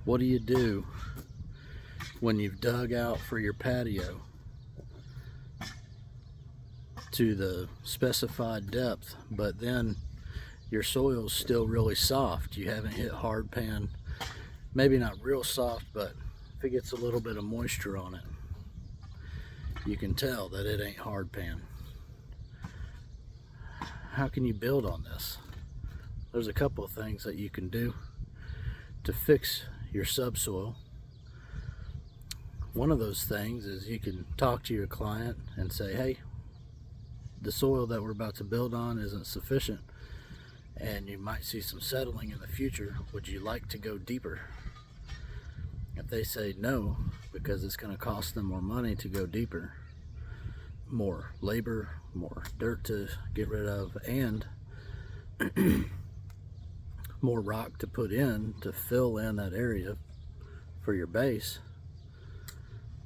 What do you do when you've dug out for your patio to the specified depth, but then your soil's still really soft? You haven't hit hard pan, maybe not real soft, but if it gets a little bit of moisture on it, you can tell that it ain't hard pan. How can you build on this? There's a couple of things that you can do to fix your subsoil. One of those things is you can talk to your client and say, hey, the soil that we're about to build on isn't sufficient and you might see some settling in the future. Would you like to go deeper? If they say no, because it's going to cost them more money to go deeper, more labor, more dirt to get rid of, and more rock to put in to fill in that area for your base,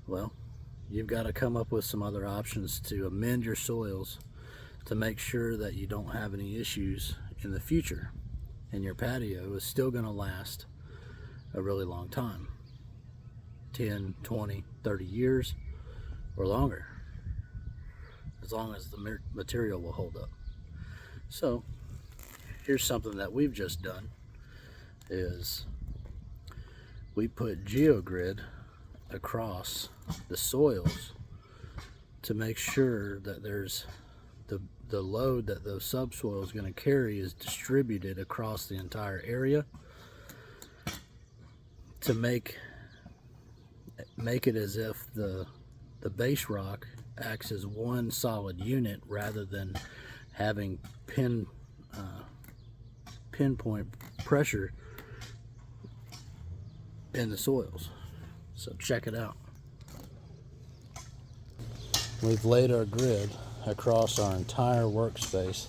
well, you've got to come up with some other options to amend your soils to make sure that you don't have any issues in the future, and your patio is still going to last a really long time, 10, 20, 30 years or longer, as long as the material will hold up. So here's something that we've just done, is we put geogrid across the soils to make sure that there's the load that the subsoil is going to carry is distributed across the entire area, to make it as if the base rock acts as one solid unit rather than having pinpoint pressure in the soils. So check it out. We've laid our grid across our entire workspace,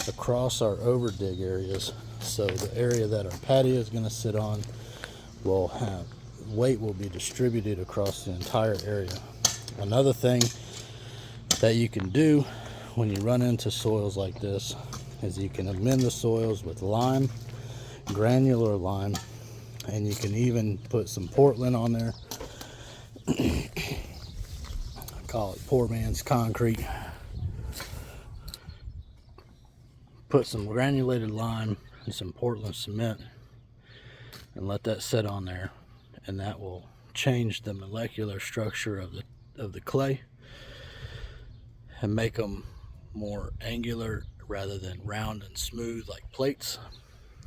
across our overdig areas, so the area that our patio is going to sit on will have weight will be distributed across the entire area. Another thing that you can do when you run into soils like this is you can amend the soils with lime, granular lime, and you can even put some Portland on there. Call it poor man's concrete. Put some granulated lime and some Portland cement and let that sit on there, and that will change the molecular structure of the clay and make them more angular rather than round and smooth like plates,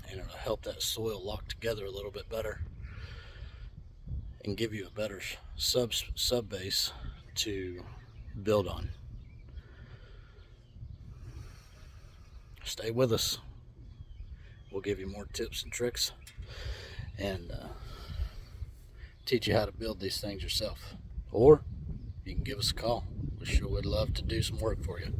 and it'll help that soil lock together a little bit better and give you a better sub base to build on. Stay with us. We'll give you more tips and tricks and teach you how to build these things yourself, or you can give us a call. We sure would love to do some work for you.